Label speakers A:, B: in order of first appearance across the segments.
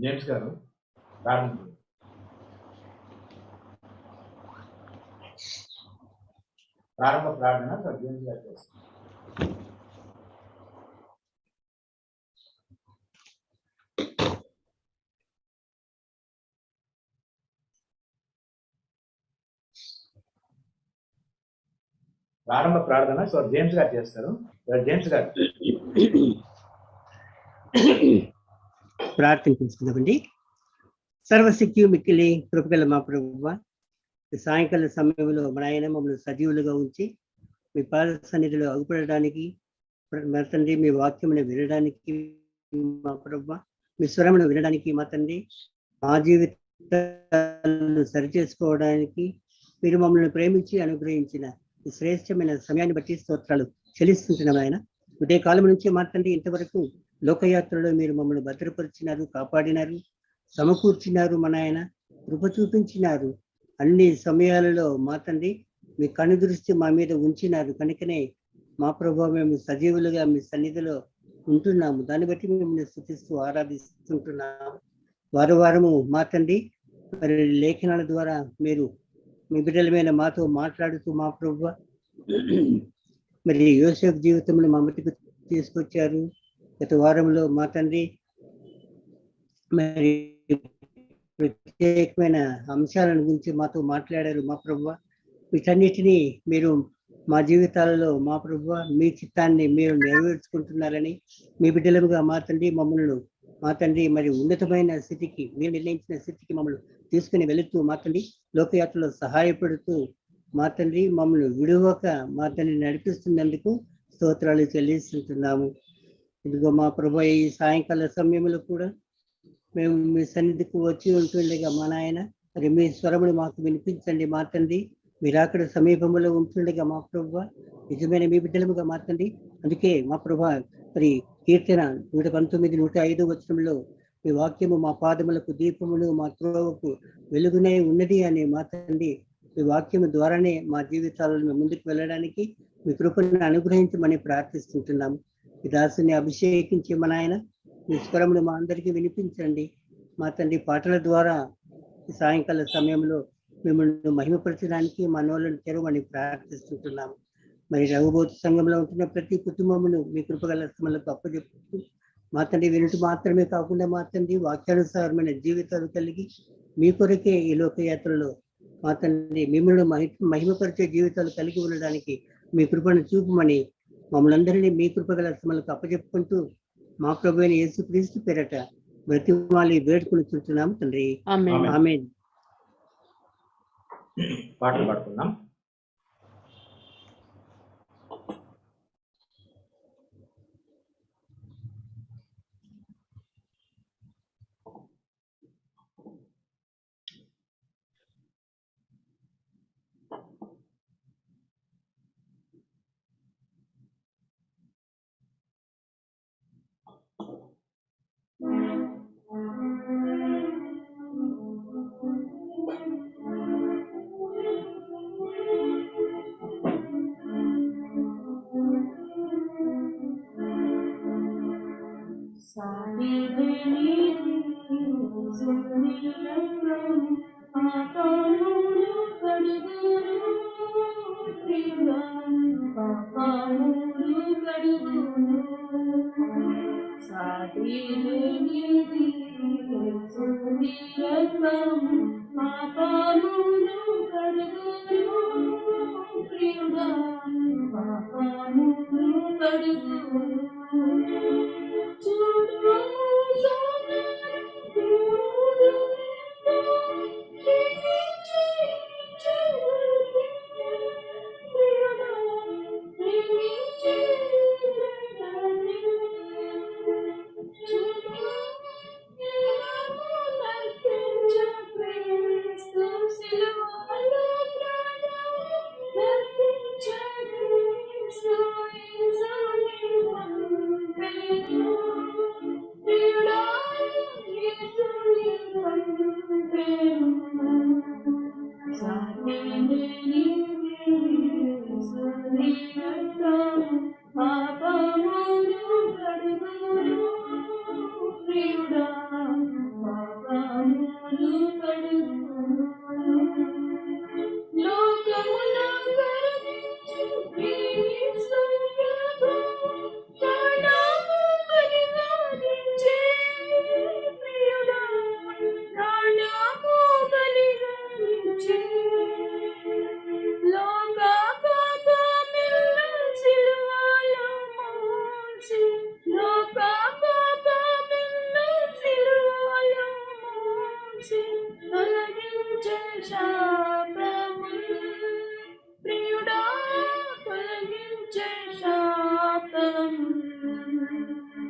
A: James గారు ప్రారంభం. ప్రారంభ ప్రార్థన సార్ జేమ్స్ గారు చేస్తారు. ప్రారంభ ప్రార్థన సార్ జేమ్స్ గారు చేస్తారు. జేమ్స్ గారు
B: ప్రార్థించుకుందామండి. సర్వశక్తి మిక్కిలి కృపగల మా ప్రభువా, సాయంకాల సమయంలో మన ఆయన మమ్మల్ని సజీవులుగా ఉంచి మీ పాద సన్నిధిలో అగుపడడానికి, మా తండ్రి మీ వాక్యమును వినడానికి, మా ప్రభువా మీ స్వరమును వినడానికి, మా తండ్రి మా జీవితాలను సరిచేసుకోవడానికి మీరు మమ్మల్ని ప్రేమించి అనుగ్రహించిన ఈ శ్రేష్టమైన సమయాన్ని బట్టి స్తోత్రాలు చెల్లిస్తుంటున్నాం. ఆయన ఉదయ కాలం నుంచి మా తండ్రి ఇంతవరకు లోకయాత్రలో మీరు మమ్మల్ని భద్రపరిచినారు, కాపాడినారు, సమకూర్చినారు, మన ఆయన కృప చూపించినారు. అన్ని సమయాలలో మా తండ్రి మీ కనుదృష్టి మా మీద ఉంచినారు. కనుకనే మా ప్రభావం మేము సజీవులుగా మీ సన్నిధిలో ఉంటున్నాము. దాన్ని బట్టి మిమ్మల్ని స్తుతిస్తూ ఆరాధిస్తుంటున్నాము. వారము మా తండ్రి మరి లేఖనాల ద్వారా మీరు మీ బిడ్డలమైన మాతో మాట్లాడుతూ మా ప్రభువా మరి యోసేపు జీవితంలో మా మధ్యకు తీసుకొచ్చారు. గత వారంలో మా తండ్రి మరి ప్రత్యేకమైన అంశాలను గురించి మాతో మాట్లాడారు. మా ప్రభువా వీటన్నిటినీ మీరు మా జీవితాలలో మా ప్రభువా మీ చిత్తాన్ని మీరు నెరవేర్చుకుంటున్నారని, మీ బిడ్డలుగా మా తండ్రి మమ్మల్ని మా తండ్రి మరి ఉన్నతమైన స్థితికి మీరు నిర్ణయించిన స్థితికి మమ్మల్ని తీసుకుని వెళుతూ మా తండ్రి లోకయాత్రలో సహాయపడుతూ మా తండ్రి మమ్మల్ని విడువక మా తండ్రి నడిపిస్తున్నందుకు స్తోత్రాలు చెల్లిస్తుంటున్నాము. ఇదిగో మా ప్రభు ఈ సాయంకాల సమయంలో కూడా మేము మీ సన్నిధికి వచ్చి ఉంటుండగా మా నాయన మరి మీ స్వరములు మాకు వినిపించండి. మా తండ్రి మీరు అక్కడ సమీపంలో ఉంటుండగా మా ప్రభు నిజమైన మీ బిడ్డలముగా మా తండ్రి. అందుకే మా ప్రభు మరి కీర్తన 119, 105 వచనంలో మీ వాక్యము మా పాదములకు దీపములు, మా త్రోవకు వెలుగునే ఉన్నది అని మా తండ్రి మీ వాక్యము ద్వారానే మా జీవితాలను ముందుకు వెళ్ళడానికి మీ కృపను అనుగ్రహించమని ప్రార్థిస్తుంటున్నాము. ఈ దాసుని అభిషేకించి మన ఆయన మీ స్వరములు మా అందరికీ వినిపించండి. మా తండ్రి పాటల ద్వారా సాయంకాల సమయంలో మిమ్మల్ని మహిమపరచడానికి మా నోళ్ళను తెరవమని ప్రార్థిస్తుంటున్నాము. మరి రఘుబోత్ సంఘంలో ఉంటున్న ప్రతి కుటుంబమును మీ కృపగల శ్రమలకు అప్పచెప్తూ మా తండ్రి వినుటి మాత్రమే కాకుండా మా తండ్రి వాక్యానుసారమైన జీవితాలు కలిగి మీ కొరకే ఈ లోకయాత్రలో మా తండ్రి మిమ్మల్ని మహిమపరిచే జీవితాలు కలిగి ఉండడానికి మీ కృపను చూపమని మమ్మల్ని అందరినీ మీ కృపగల శ్రమలకు అప్పచెప్పుకుంటూ మా ప్రభు అయిన యేసుక్రీస్తు పేరట బ్రతిమాలి వేడుకుని చుంటున్నాము తండ్రి. ఆమేన్.
A: పాటలు పాడుకుందాం.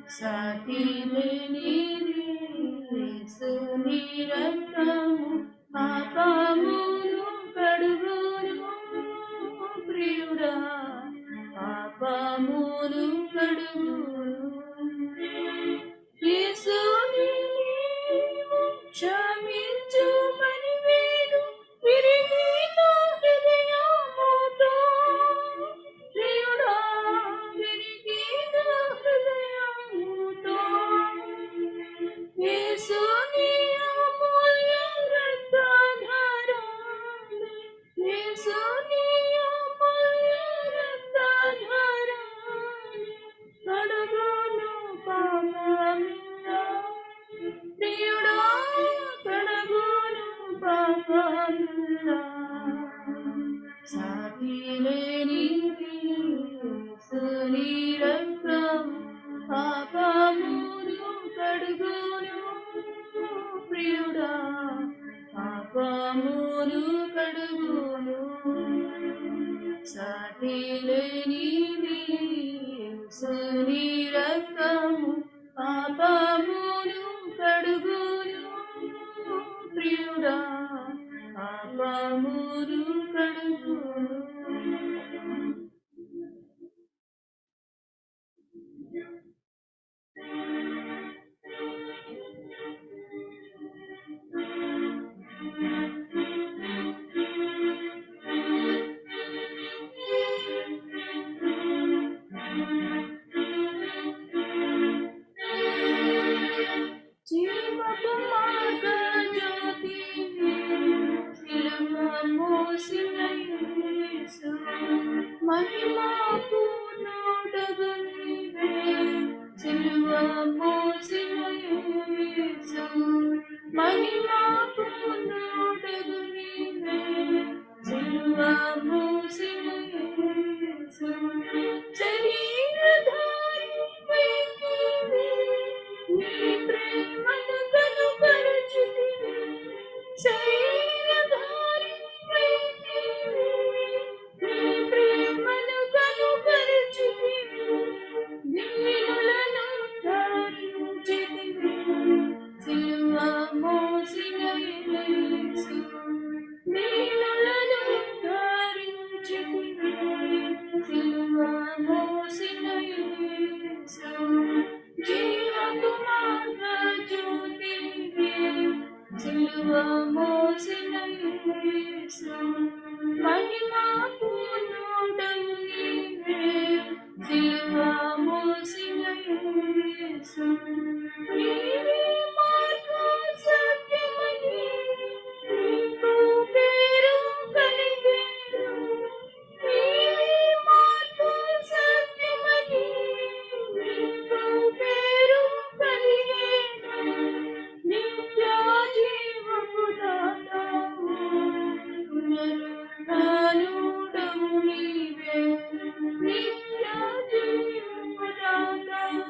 C: సాటి లేనిది యేసుని రక్తము పాపమును కడుగును ప్రియుడా పాపమును కడుగును యేసుని నీవు క్షమించుమని వేడు విరిగిన హృదయముతో ప్రియుడా విరిగిన హృదయముతో యేసుని అమూల్య రక్తధారాన్ని యేసుని అమూల్య రక్తధారాన్ని కడుగును పాపమిల్లా ప్రియుడా కడుగును పాపమిల్లా సాటి లేనిది యేసుని రక్తము పాపమును కడుగును ప్రియుడా పాపమును కడుగును సాటి లేనిది యేసుని రక్తము పాపమును కడుగును ప్రియుడా పాపమును కడుగును జీవపు మార్గ జ్యోతివి సిలువ మోసిన యేసు మహిమకు నోటగు నీవే సిలువ మోసిన యేసు మహిమకు నోటగు నీవే సిలువ మోసిన యేసు శరీరధారి నీవే నీ ప్రేమను కనుపరచుతివి శరీరధారి నీవే నీ ప్రేమను కనుపరచుతివి దీనులను ధరించితివి సిలువ మోసిన యేసు దీనులను ధరించితివి సిలువ మోసిన యేసు జీవపు మార్గ జ్యోతివి సిలువ మోసిన యేసు మహిమకు నోటగు నీవే సిలువ మోసిన యేసు నీవే మార్గం సత్యమని నీకు పేరు కలిగేను నీవే మార్గం సత్యమని నీకు పేరు కలిగేను నిత్య జీవపు దాతావు పునరుత్థానుడవు నీవే నిత్య జీవపు దాతావు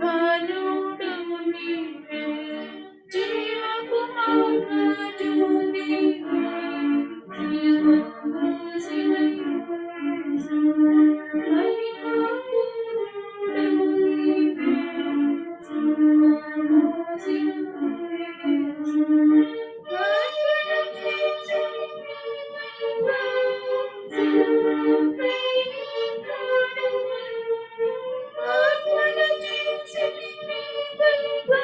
C: పునరుత్థానుడవు నీవే జీవపు మార్గ జ్యోతివి సిలువ మోసిన యేసు మహిమకు నోటగు నీవే సిలువ మోసిన యేసు అర్పణ చేసి నీవెనగా సిలువపై నీ ప్రాణమును అర్పణ చేసి నీవెనగా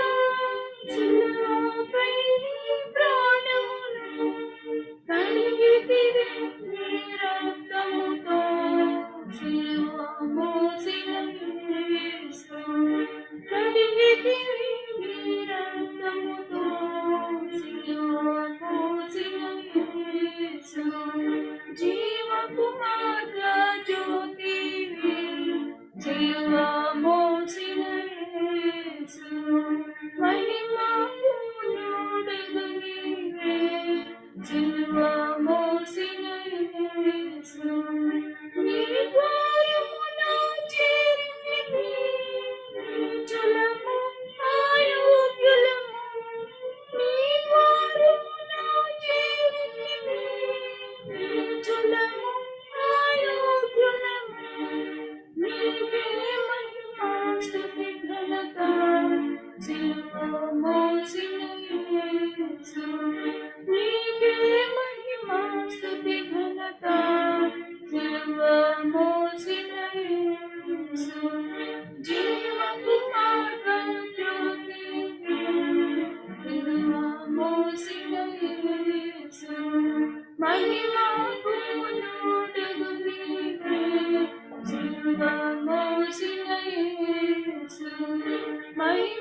A: Praise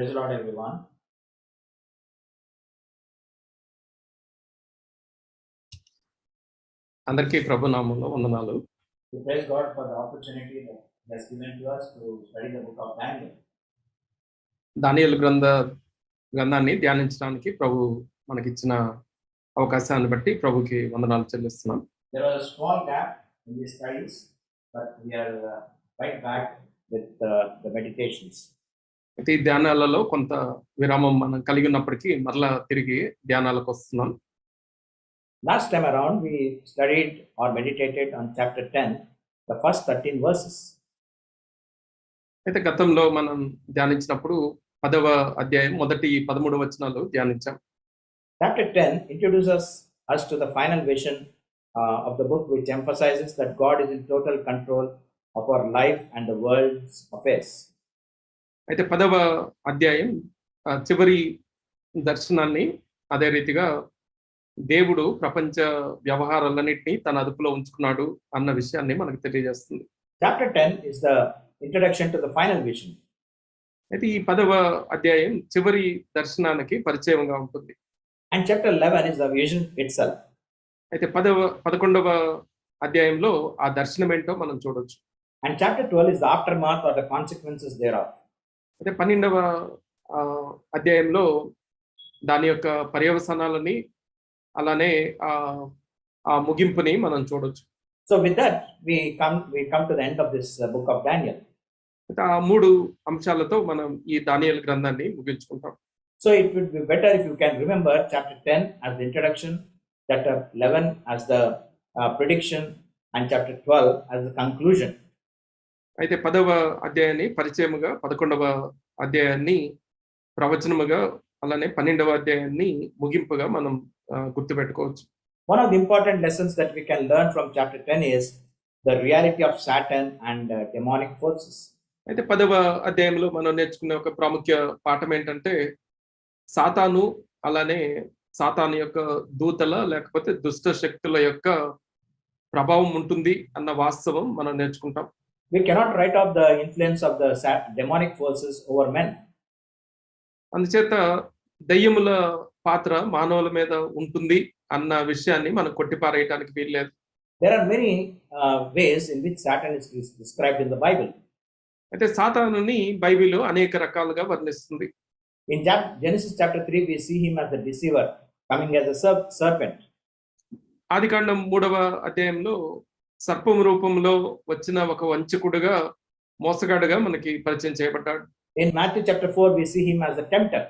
A: the Lord, everyone.
D: అందరికీ ప్రభు నామములో వందనాలు.
A: We praise God for the opportunity that He has given to us to study the book of Daniel.
D: దానియేలు గ్రంథాన్ని ధ్యానించడానికి ప్రభు మనకిచ్చిన అవకాశాన్ని బట్టి ప్రభుకి వందనాలు చెల్లిస్తున్నాం.
A: There was a small gap in these studies, but we are right back with the meditations.
D: అయితే ఈ ధ్యానాలలో కొంత విరామం మనం కలిగి ఉన్నప్పటికీ మరలా తిరిగి ధ్యానాలకు వస్తున్నాం.
A: Last time around, we studied or meditated on chapter 10, the first 13 verses.
D: అయితే గతంలో మనం ధ్యానించినప్పుడు 10వ అధ్యాయం మొదటి 13 వచనాలు ధ్యానించాం.
A: Chapter 10 introduces us to the final vision of the book, which emphasizes that God is in total control of our life and the world's affairs.
D: అయితే 10వ అధ్యాయం చివరి దర్శనాన్ని అదే రీతిగా దేవుడు ప్రపంచ వ్యవహారాలన్నింటినీ తన అదుపులో ఉంచుకున్నాడు అన్న విషయాన్ని మనకు తెలియజేస్తుంది.
A: Chapter 10 is the introduction to the final vision.
D: అయితే ఈ 10వ అధ్యాయం చివరి దర్శనానికి పరిచయంగా ఉంటుంది.
A: And chapter 11 is the vision itself.
D: అయితే 11వ అధ్యాయంలో ఆ దర్శనం ఏంటో మనం చూడొచ్చు.
A: And chapter 12 is the aftermath or the consequences thereof.
D: అయితే 12వ అధ్యాయంలో దాని యొక్క పర్యవసానాలని అలానే ఆ ముగింపుని మనం చూడొచ్చు.
A: So with that we come to the end of this book of Daniel.
D: అయితే ఆ 3 అంశాలతో మనం ఈ దానియేలు గ్రంథాన్ని ముగించుకుంటాం.
A: So it would be better if you can remember chapter 10 as the introduction, chapter 11 as the prediction, and chapter 12 as the conclusion.
D: అయితే 10వ అధ్యాయాన్ని పరిచయముగా, 11వ అధ్యాయాన్ని ప్రవచనముగా, అలానే 12వ అధ్యాయాన్ని ముగింపుగా మనం గుర్తుపెట్టుకోవచ్చు.
A: One of the important lessons that we can learn from chapter 10 is the reality of Satan and demonic forces.
D: అయితే 10వ అధ్యాయంలో మనం నేర్చుకునే ఒక ప్రాముఖ్య పాఠం ఏంటంటే సాతాను అలానే సాతాను యొక్క దూతల లేకపోతే దుష్ట శక్తుల యొక్క ప్రభావం ఉంటుంది అన్న వాస్తవం మనం నేర్చుకుంటాం.
A: We cannot write off the influence of the demonic forces over men.
D: అందుచేత దయ్యముల పాత్ర మానవుల మీద ఉంటుంది అన్న విషయాన్ని మనం కొట్టిపారేయడానికి వీల్లేదు.
A: There are many ways in which Satan is described in the Bible.
D: అయితే సాతానుని బైబిల్ అనేక రకాలుగా వర్ణిస్తుంది.
A: In Genesis chapter 3 we see him as the deceiver, coming as a serpent.
D: ఆదికాండం 3వ అధ్యాయంలో సర్పం రూపంలో వచ్చిన ఒక వంచకుడుగా మోసగాడుగా మనకి పరిచయం చేయబడ్డాడు.
A: In Matthew chapter 4 we see him as the tempter.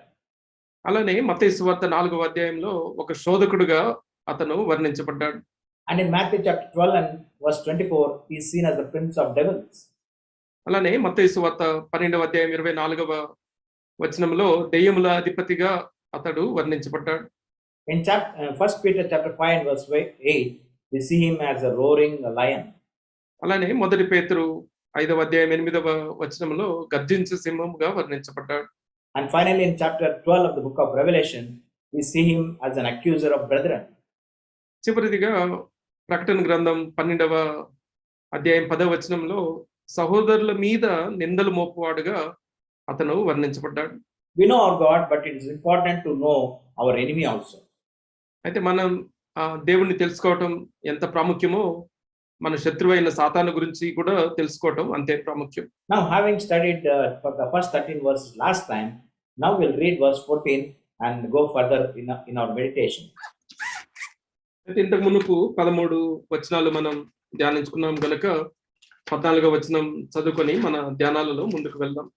D: అలానే మత్తయి సువార్త 4వ అధ్యాయంలో ఒక శోధకుడుగా అతను వర్ణించబడ్డాడు.
A: And in Matthew chapter 12 and verse 24, he is seen as the prince of devils.
D: అలానే మత్తయి సువార్త 12వ అధ్యాయం 24వ వచనంలో దెయ్యముల అధిపతిగా అతడు వర్ణించబడ్డాడు.
A: In 1 Peter chapter 5 and verse 8, we see him as a roaring lion.
D: అలానే మొదటి పేతురు 5వ అధ్యాయం 8వ వచనంలో గర్జించే సింహముగా వర్ణించబడ్డాడు.
A: And finally in chapter 12 of the book of Revelation, we see him as an accuser of brethren.
D: చివరిదిగా ప్రకటన గ్రంథం 12వ అధ్యాయం 10వ వచనంలో సహోదరుల మీద నిందలు మోపువాడుగా అతను వర్ణించబడ్డాడు.
A: We know our God, but it is important to know our enemy also.
D: అయితే మనం దేవుణ్ణి తెలుసుకోవటం ఎంత ప్రాముఖ్యమో మన శత్రువైన సాతాను గురించి కూడా తెలుసుకోవటం అంతే ప్రాముఖ్యం.
A: Now, having studied for the first 13 verses last time, now we'll read verse 14 and go further in our meditation.
D: అయితే ఇంతకు మునుపు 13 వచనాలు మనం ధ్యానించుకున్నాం గనక 14వ వచనం చదువుకొని మన ధ్యానాలలో ముందుకు వెళ్దాం.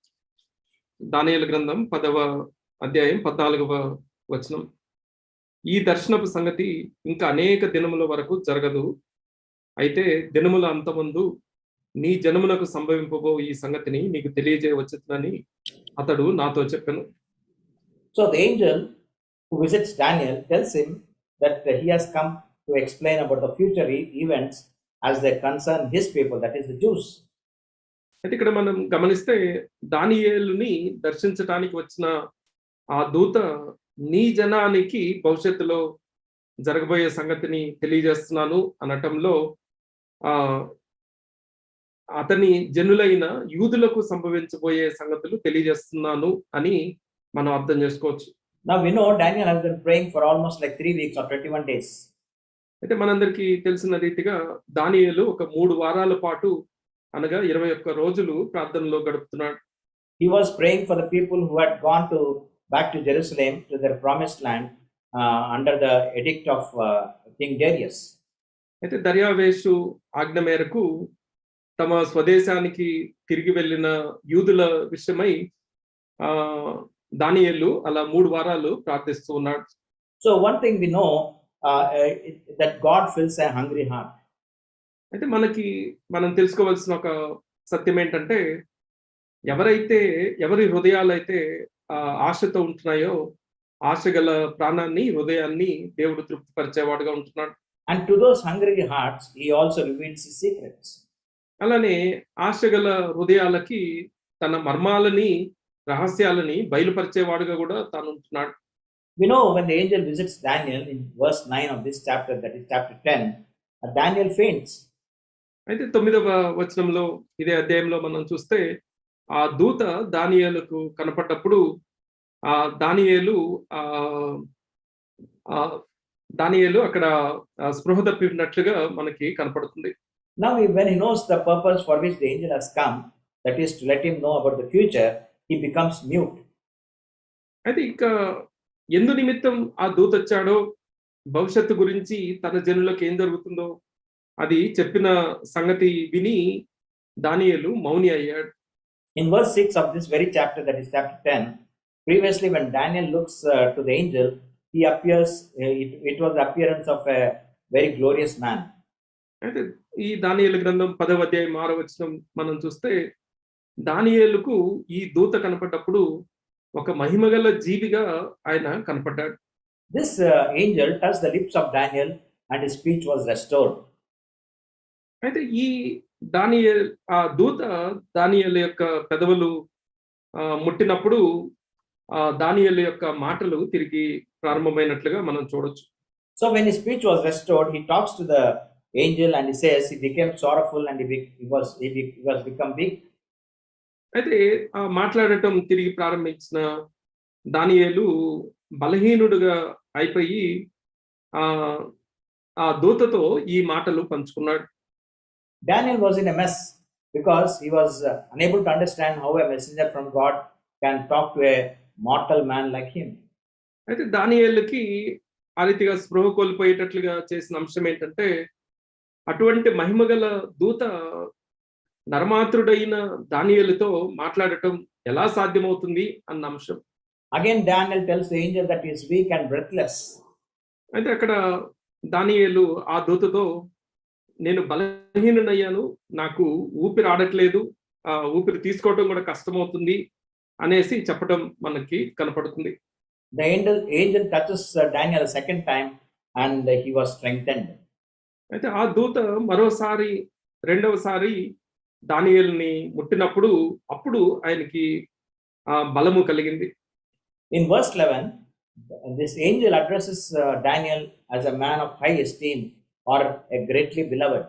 D: దానియేలు గ్రంథం 10వ అధ్యాయం 14వ వచనం. ఈ దర్శనపు సంగతి ఇంకా అనేక దినముల వరకు జరగదు. అయితే దినముల అంతమందు నీ జనమునకు సంభవింపబో ఈ సంగతిని నీకు తెలియజేయవచ్చునని అతడు నాతో చెప్పెను.
A: So the angel who visits Daniel tells him that he has come to explain about the future events as they concern his people, that is the Jews.
D: అయితే ఇక్కడ మనం గమనిస్తే దానియేలుని దర్శించడానికి వచ్చిన ఆ దూత నీ జనానికి భవిష్యత్తులో జరగబోయే సంగతిని తెలియజేస్తున్నాను అనటంలో అతని జనులైన యూదులకు సంభవించబోయే సంగతులు తెలియజేస్తున్నాను అని మనం అర్థం చేసుకోవచ్చు.
A: Now we know Daniel has been praying for almost like 3 weeks or 21 days.
D: అయితే మనందరికీ తెలిసిన రీతిగా దానియేలు ఒక 3 వారాల పాటు అనగా 21 రోజులు ప్రార్థనలో గడుపుతున్నాడు.
A: He was praying for the people who had gone back to Jerusalem, to their promised land, under the edict of King Darius.
D: అయితే దర్యావేషు ఆజ్ఞ మేరకు తమ స్వదేశానికి తిరిగి వెళ్ళిన యూదుల విషయమై దానియేలు అలా 3 వారాలు ప్రార్థిస్తూ ఉన్నాడు.
A: So one thing we know, that God fills a hungry heart.
D: అయితే మనం తెలుసుకోవాల్సిన ఒక సత్యం ఏంటంటే ఎవరి హృదయాలైతే ఆశతో ఉంటున్నాయో ఆశగల ప్రాణాన్ని హృదయాన్ని దేవుడు తృప్తిపరిచేవాడుగా ఉంటున్నాడు.
A: And to those hungry hearts he also reveals his secrets.
D: అలానే ఆశగల హృదయాలకి తన మర్మాలని రహస్యాలని బయలుపరిచేవాడుగా కూడా తాను ఉంటున్నాడు.
A: We know when the angel visits Daniel in verse 9 of this chapter, that is chapter 10, Daniel faints.
D: అయితే 9వ వచనంలో ఇదే అధ్యాయంలో మనం చూస్తే ఆ దూత దానియేలుకు కనపడ్డప్పుడు దానియేలు అక్కడ స్పృహ తప్పినట్లుగా మనకి కనపడుతుంది.
A: Now when he knows the purpose for which the angel has come, that is to let him know about the future, he becomes mute.
D: అయితే ఇంకా ఎందు నిమిత్తం ఆ దూత వచ్చాడో భవిష్యత్తు గురించి తన జనులకు ఏం జరుగుతుందో అది చెప్పిన సంగతి విని దానియేలు మౌని అయ్యాడు.
A: In verse 6 of this very chapter, that is chapter 10, previously when Daniel looks to the angel, he appears, it was the appearance of a very glorious man.
D: అయితే ఈ దానియేలు గ్రంథం 10వ అధ్యాయం 6వ వచనం మనం చూస్తే దానియేలుకు ఈ దూత కనపడ్డప్పుడు ఒక మహిమగల జీవిగా ఆయన కనపడ్డాడు.
A: This angel touched the lips of Daniel and his speech was restored.
D: అయితే ఈ దూత దానియేలు యొక్క పెదవులు ముట్టినప్పుడు దానియేలు యొక్క మాటలు తిరిగి ప్రారంభమైనట్లుగా మనం చూడొచ్చు.
A: So when his speech was restored, he talks to the angel and he says he became sorrowful and he was become weak.
D: అయితే మాట్లాడటం తిరిగి ప్రారంభించిన దానియేలు బలహీనుడుగా అయిపోయి ఆ దూతతో ఈ మాటలు పంచుకున్నాడు.
A: Daniel was in a mess because he was unable to understand how a messenger from God can talk to a mortal man like him.
D: అయితే దానియేలుకి ఆ రీతిగా స్పృహ కోల్పోయేటట్లుగా చేసిన అంశం ఏంటంటే అటువంటి మహిమగల దూత నరమాత్రుడైన దానియేలుతో మాట్లాడటం ఎలా సాధ్యమవుతుంది అన్న అంశం.
A: Again, Daniel tells the angel that he is weak and breathless.
D: అయితే అక్కడ దానియేలు ఆ దూతతో నేను బలహీనుడయ్యాను, నాకు ఊపిరి ఆడట్లేదు, ఊపిరి తీసుకోవడం కూడా కష్టమవుతుంది అనేసి చెప్పడం మనకి కనపడుతుంది.
A: The angel touches Daniel a second time and he was strengthened.
D: అయితే ఆ దూత మరోసారి రెండవసారి దానియేలుని ముట్టినప్పుడు అప్పుడు ఆయనకి బలము కలిగింది.
A: In verse 11, this angel addresses Daniel as a man of high esteem or a greatly beloved.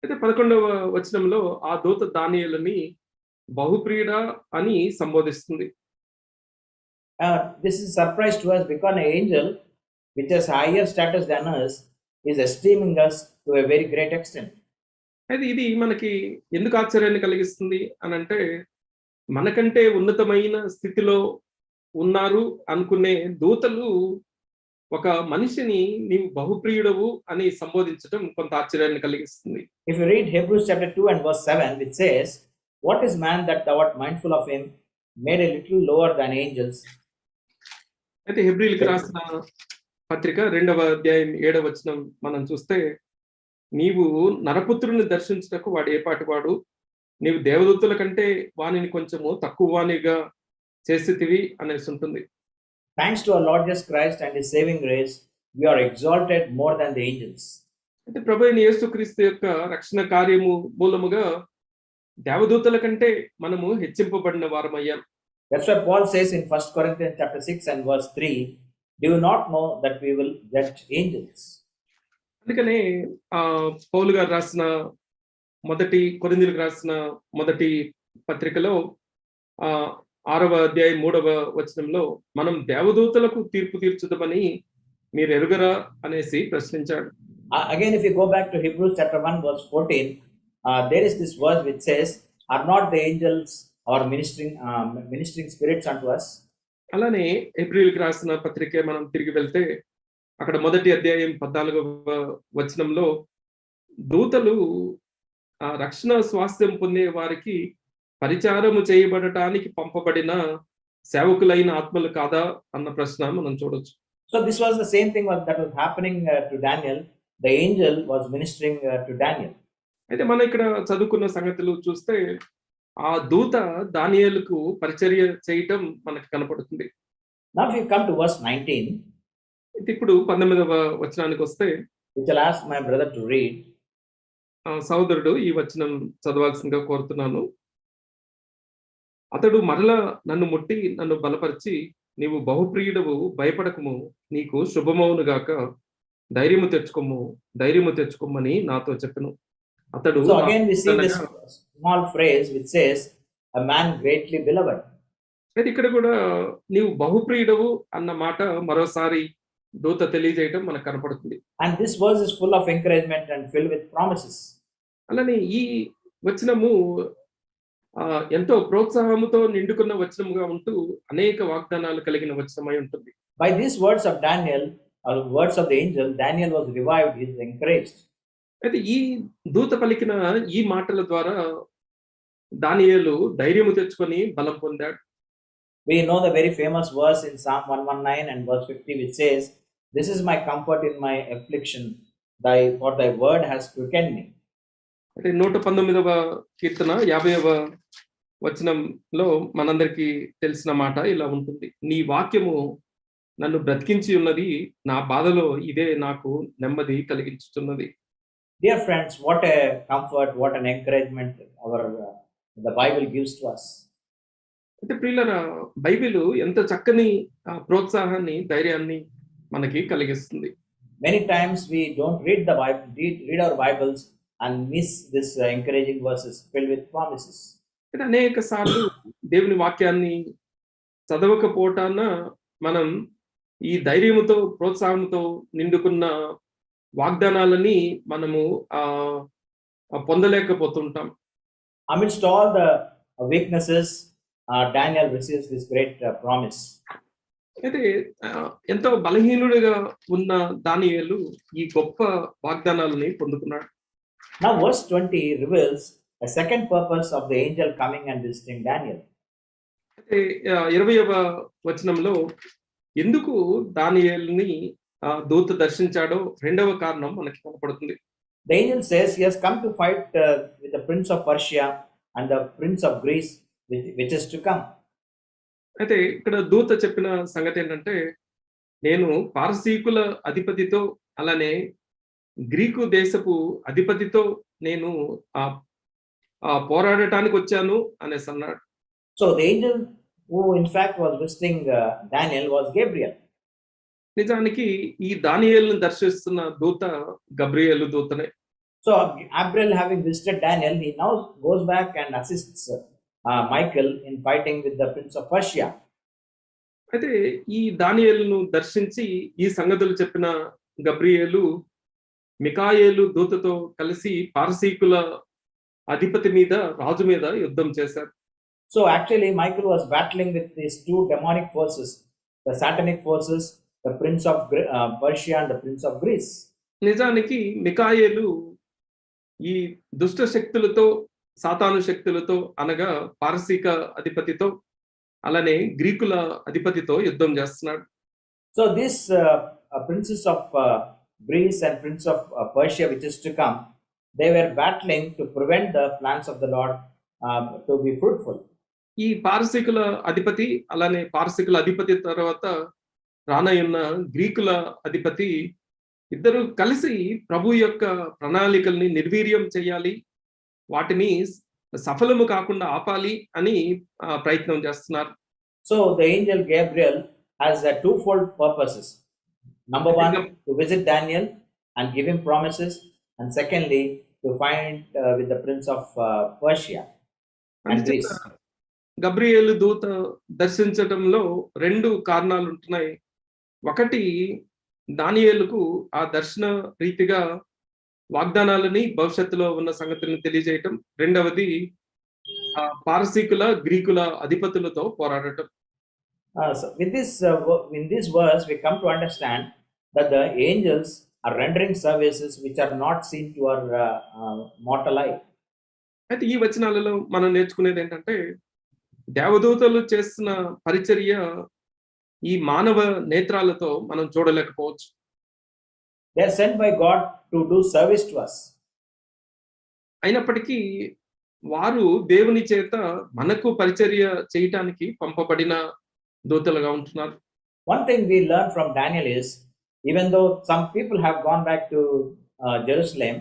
D: అయితే 11వ వచనంలో ఆ దూత దానియేలుని బహుప్రియుడా అని సంబోధిస్తుంది.
A: This is a surprise to us because an angel which has higher status than us is esteeming us to a very great extent.
D: అయితే ఇది మనకి ఎందుకు ఆశ్చర్యాన్ని కలిగిస్తుంది అని అంటే, మనకంటే ఉన్నతమైన స్థితిలో ఉన్నారు అనుకునే దూతలు ఒక మనిషిని నీవు బహుప్రియుడవు అని సంబోధించడం కొంత ఆశ్చర్యాన్ని కలిగిస్తుంది.
A: If you read Hebrews chapter 2 and verse 7, which says, "What is man that thou art mindful of him, made a little lower than angels?"
D: అయితే హెబ్రీయులకు రాసిన పత్రిక 2వ అధ్యాయం 7వ వచనం మనం చూస్తే, నీవు నరపుత్రుని దర్శించుటకు వాడు ఏపాటి వాడు, నీవు దేవదూతల కంటే వానిని కొంచెము తక్కువ వానిగా చేసితివి అనేసి ఉంటుంది.
A: Thanks to our Lord Jesus Christ and his saving grace, we are exalted more than the angels.
D: అంటే ప్రభు అయిన యేసుక్రీస్తు యొక్క రక్షణ కార్యము మూలముగా దేవదూతల కంటే మనము హెచ్చింపబడిన వారమయ్యాం.
A: That's why Paul says in 1 Corinthians chapter 6 and verse 3, "Do you not know that we will judge angels?"
D: అందుకనే పౌలు గారు రాసిన మొదటి కొరింథీయులకు రాసిన మొదటి పత్రికలో 6వ అధ్యాయం 3వ వచనంలో మనం దేవదూతలకు తీర్పు తీర్చుదామని మీరు ఎరుగరా అనేసి ప్రశ్నించాడు.
A: Again, if you go back to Hebrews chapter 1 verse 14, there is this verse which says, "Are not the angels or ministering spirits unto us?"
D: అలానే హెబ్రీయులకు రాసిన పత్రికే మనం తిరిగి వెళ్తే అక్కడ మొదటి అధ్యాయం 14వ వచనంలో దూతలు రక్షణ స్వాస్థ్యం పొందే వారికి పరిచారము చేయబడటానికి పంపబడిన సేవకులైన ఆత్మలు కాదా అన్న ప్రశ్న మనం చూడొచ్చు.
A: So this was the same thing that was happening to Daniel. The angel was ministering to Daniel.
D: అయితే మనం ఇక్కడ చదువుకున్న సంగతులు చూస్తే ఆ దూత దానియేలుకు పరిచర్య చేయటం మనకి కనపడుతుంది.
A: Now if you come to verse 19,
D: ఇప్పుడు 19వ వచనానికి వస్తే,
A: which I'll ask my brother to read.
D: సహోదరుడు ఈ వచనం చదవాల్సిందిగా కోరుతున్నాను. అతడు మరలా నన్ను ముట్టి నన్ను బలపరిచి, నీవు బహుప్రియుడవు, భయపడకము, నీకు శుభమవును గాక, ధైర్యము తెచ్చుకోమని నాతో చెప్పెను. అతడు
A: So again we see this small phrase which says, "A man greatly beloved."
D: అయితే ఇక్కడ కూడా నీవు బహుప్రియుడవు అన్న మాట మరోసారి దూత తెలియజేయడం మనకు కనపడుతుంది.
A: And this verse is full of encouragement and filled with promises.
D: అలానే ఈ వచనము ఎంతో ప్రోత్సాహముతో నిండుకున్న వచనముగా ఉంటూ అనేక వాగ్దానాలు కలిగిన వచనమై ఉంటుంది.
A: By these words of Daniel, or words of the angel, Daniel was revived, he is encouraged.
D: అయితే ఈ దూత పలికిన ఈ మాటల ద్వారా దానియేలు ధైర్యము తెచ్చుకొని బలం పొందాడు.
A: We know the very famous verse in Psalm 119 and verse 50 which says, "This is my comfort in my affliction, for thy word has quickened me."
D: అంటే 119వ కీర్తన 50వ వచనంలో మనందరికీ తెలిసిన మాట ఇలా ఉంటుంది, నీ వాక్యము నన్ను బ్రతికించి ఉన్నది, నా బాధలో ఇదే నాకు నెమ్మది కలిగించుతున్నది.
A: Dear friends, what a comfort, what an encouragement the Bible gives to us.
D: అయితే ప్రియులారా, బైబిల్ ఎంత చక్కని ప్రోత్సాహాన్ని, ధైర్యాన్ని మనకి కలిగిస్తుంది.
A: Many times we don't read the Bible, read our Bibles and miss this encouraging verses filled with promises.
D: అయితే అనేక సార్లు దేవుని వాక్యాన్ని చదవకపోవటాన మనం ఈ ధైర్యముతో, ప్రోత్సాహంతో నిండుకున్న వాగ్దానాలని మనము పొందలేకపోతుంటాం.
A: Amidst all the weaknesses, Daniel receives this great promise.
D: అయితే ఎంతో బలహీనుడిగా ఉన్న దానియేలు ఈ గొప్ప వాగ్దానాలని పొందుకున్నాడు.
A: Now verse 20 reveals a second purpose of the angel coming and visiting Daniel.
D: అయితే 20వ వచనంలో ఎందుకు దానియేలుని దూత దర్శించాడో రెండవ కారణం మనకి కనపడుతుంది.
A: The angel says he has come to fight with the prince of Persia and the prince of Greece, which is to come.
D: అయితే ఇక్కడ దూత చెప్పిన సంగతి ఏంటంటే, నేను పారసీకుల అధిపతితో అలానే గ్రీకు దేశపు అధిపతితో నేను పోరాడటానికి వచ్చాను అనేసి అన్నాడు.
A: So the angel who in fact was visiting Daniel was Gabriel.
D: నిజానికి ఈ దానియేలును దర్శిస్తున్న దూత Gabriel దూతనే.
A: So Gabriel having visited Daniel, he now goes back and assists Michael in fighting with the prince of Persia.
D: అయితే ఈ దానియేలును దర్శించి ఈ సంగతులు చెప్పిన గబ్రియేలు మికాయేలు దూతతో కలిసి పారసీకుల అధిపతి మీద రాజు మీద యుద్ధం చేశారు.
A: So actually Michael was battling with these two demonic forces, the satanic forces, the prince of Persia and the prince of Greece.
D: నిజానికి మికాయేలు ఈ దుష్ట శక్తులతో సాతాను శక్తులతో అనగా పారసీక అధిపతితో అలానే గ్రీకుల అధిపతితో యుద్ధం చేస్తున్నాడు.
A: So this princes of Greece and prince of Persia, which is to come, they were battling to prevent the plans of the Lord to be fruitful.
D: ఈ పారసీకుల అధిపతి అలానే పారసీకుల అధిపతి తర్వాత రానయున్న గ్రీకుల అధిపతి ఇద్దరు కలిసి ప్రభు యొక్క ప్రణాళికల్ని నిర్వీర్యం చేయాలి, వాటిని సఫలము కాకుండా ఆపాలి అని ప్రయత్నం చేస్తున్నారు.
A: So the angel Gabriel has twofold purposes. Number one, to visit Daniel and give him promises, and secondly, to find with the prince of Persia and Greece.
D: Gabriel దూత దర్శించడంలో రెండు కారణాలు ఉంటున్నాయి. ఒకటి, దానియేలుకు ఆ దర్శన రీతిగా వాగ్దానాలని భవిష్యత్తులో ఉన్న సంగతులను తెలియజేయటం. రెండవది పారసీకుల గ్రీకుల అధిపతులతో పోరాడటం.
A: So in this verse we come to understand that the angels are rendering services which are not seen to our mortal eye.
D: అయితే ఈ వచనాలలో మనం నేర్చుకునేది ఏంటంటే, దేవదూతలు చేస్తున్న పరిచర్య ఈ మానవ నేత్రాలతో మనం చూడలేకపోవచ్చు.
A: They are sent by God to do service to us.
D: అయినప్పటికీ వారు దేవుని చేత మనకు పరిచర్య చేయటానికి పంపబడిన దూతలుగా ఉంటున్నారు.
A: One thing we learn from Daniel is, even though some people have gone back to Jerusalem,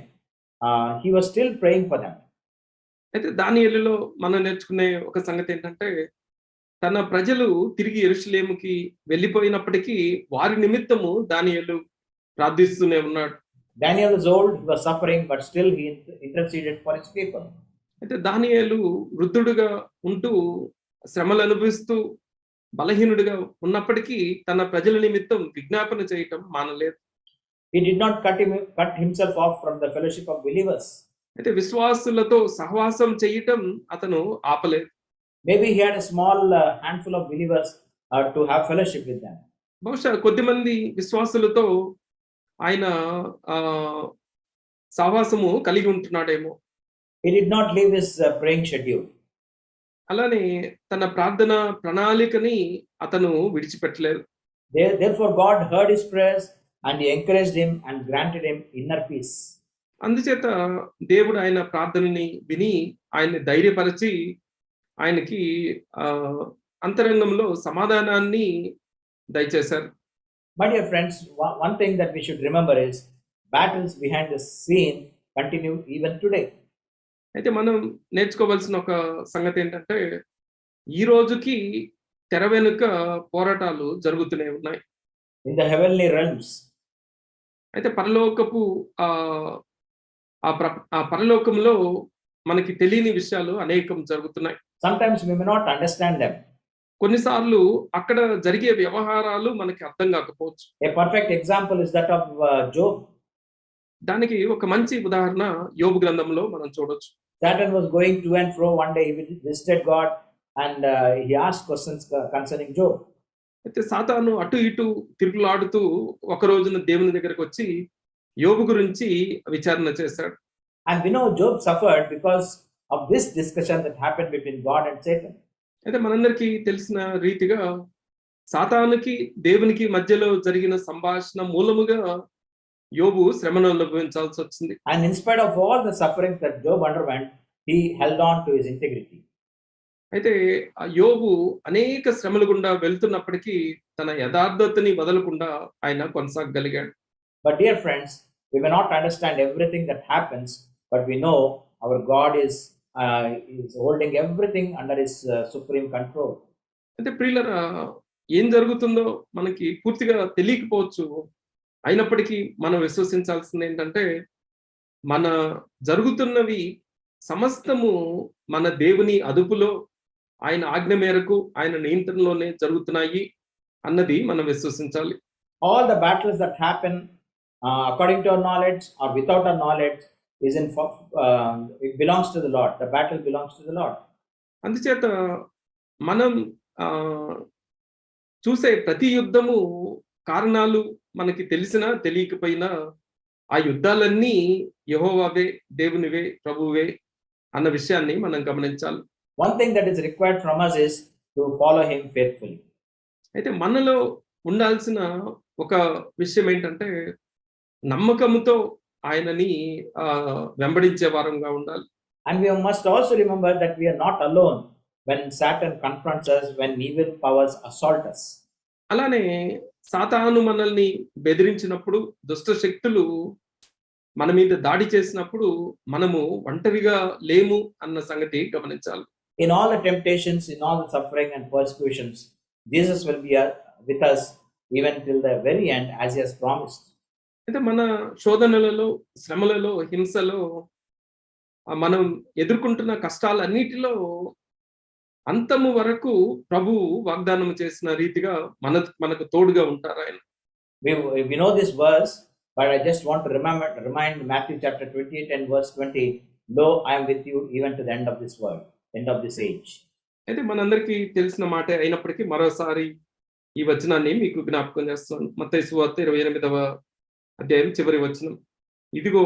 A: he was still praying for them.
D: అయితే దానియేలులో మనం నేర్చుకునే ఒక సంగతి ఏంటంటే, తన ప్రజలు తిరిగి యెరూషలేముకి వెళ్ళిపోయినప్పటికీ వారి నిమిత్తము దానియేలు ప్రార్థిస్తూనే ఉన్నాడు.
A: Daniel was old, he was suffering, but still he interceded for his people.
D: అయితే దానియేలు వృద్ధుడుగా ఉంటూ శ్రమలు అనుభవిస్తూ బలహీనుడిగా ఉన్నప్పటికీ తన ప్రజల నిమిత్తం విజ్ఞాపన చేయటం మానలేదు.
A: He did not cut himself off from the fellowship of believers.
D: అయితే విశ్వాసులతో సహవాసం చేయటం అతను ఆపలేదు.
A: Maybe he had a small handful of believers to have fellowship with them.
D: బహుశా కొద్దిమంది విశ్వాసులతో ఆయన సహవాసము కలిగి ఉంటున్నాడేమో.
A: He did not leave his praying schedule.
D: అలానే తన ప్రార్థన ప్రణాళికని అతను విడిచిపెట్టలేదు.
A: Therefore God heard his prayers and he encouraged him and granted him inner peace.
D: అందుచేత దేవుడు ఆయన ప్రార్థనని విని ఆయన్ని ధైర్యపరిచి ఆయనకి అంతరంగంలో సమాధానాన్ని దయచేశారు.
A: My dear friends, one thing that we should remember is battles behind the scene continue even today.
D: అయితే మనం నేర్చుకోవాల్సిన ఒక సంగతి ఏంటంటే, ఈ రోజుకి తెర వెనుక పోరాటాలు జరుగుతూనే ఉన్నాయి.
A: In the heavenly realms.
D: అయితే పరలోకపు ఆ పరలోకంలో మనకి తెలియని విషయాలు అనేకం జరుగుతున్నాయి.
A: Sometimes we may not understand them.
D: కొన్నిసార్లు అక్కడ జరిగే వ్యవహారాలు మనకి అర్థం కాకపోవచ్చు.
A: A perfect example is that of Job.
D: దానికి ఒక మంచి ఉదాహరణ యోబు గ్రంథంలో మనం చూడొచ్చు.
A: Satan was going to and fro. One day he visited God and he asked questions concerning Job.
D: అయితే సాతాను అటు ఇటు తిరుగులాడుతూ ఒక రోజున దేవుని దగ్గరకు వచ్చి యోబు గురించి విచారణ చేశాడు.
A: And we know Job suffered because of this discussion that happened between God and Satan.
D: అయితే మనందరికీ తెలిసిన రీతిగా సాతానుకి దేవునికి మధ్యలో జరిగిన సంభాషణ మూలముగా యోబు శ్రమను అనుభవించాల్సి వచ్చింది.
A: And in spite of all the sufferings that Job underwent, he held on to his integrity.
D: అయితే ఆ యోబు అనేక శ్రమల గుండా వెళ్తున్నప్పటికీ తన యథార్థతని వదలకుండా ఆయన కొనసాగగలిగాడు.
A: But dear friends, we may not understand everything that happens, but we know our God is holding everything under his supreme control.
D: అయితే ప్రియులరా, ఏం జరుగుతుందో మనకి పూర్తిగా తెలియకపోవచ్చు. అయినప్పటికీ మనం విశ్వసించాల్సింది ఏంటంటే, మన జరుగుతున్నవి సమస్తము మన దేవుని అదుపులో, ఆయన ఆజ్ఞ మేరకు, ఆయన నియంత్రణలోనే జరుగుతున్నాయి అన్నది మనం విశ్వసించాలి.
A: All the battles that happen according to our knowledge or without our knowledge is it belongs to the Lord. The battle belongs to the Lord.
D: అందుచేత మనం చూసే ప్రతి యుద్ధము కారణాలు మనకి తెలిసినా తెలియకపోయినా ఆ యుద్ధాలన్నీ యెహోవావే, దేవునివే, ప్రభువే అన్న విషయాన్ని మనం గమనించాలి.
A: One thing that is required from us is to follow him faithfully.
D: అయితే మనలో ఉండాల్సిన ఒక విషయం ఏంటంటే, నమ్మకముతో ఆయనని వెంబడించే వారంగా ఉండాలి.
A: And we must also remember that we are not alone when Satan confronts us, when evil powers assault us.
D: అలానే సాతాను మనల్ని బెదిరించినప్పుడు, దుష్ట శక్తులు మన మీద దాడి చేసినప్పుడు మనము ఒంటరిగా లేము అన్న సంగతి గమనించాలి.
A: In all the temptations, in all the suffering and persecutions, Jesus will be with us even till the very end, as he has promised.
D: అయితే మన శోధనలలో, శ్రమలలో, హింసలో, మనం ఎదుర్కొంటున్న కష్టాలన్నిటిలో అంతము వరకు ప్రభువు వాగ్దానం చేసిన రీతిగా మనకు తోడుగా ఉంటారు ఆయన.
A: We know this verse, but I just want to remind Matthew chapter 28 and verse 20, "Lo, I am with you even to the end of this world, end of this age."
D: అయితే మనందరికీ తెలిసిన మాటే అయినప్పటికీ మరోసారి ఈ వచనాన్ని మీకు జ్ఞాపకం చేస్తున్నాను. మత్తయి సువార్త 28వ అధ్యాయం చివరి వచనం, "ఇదిగో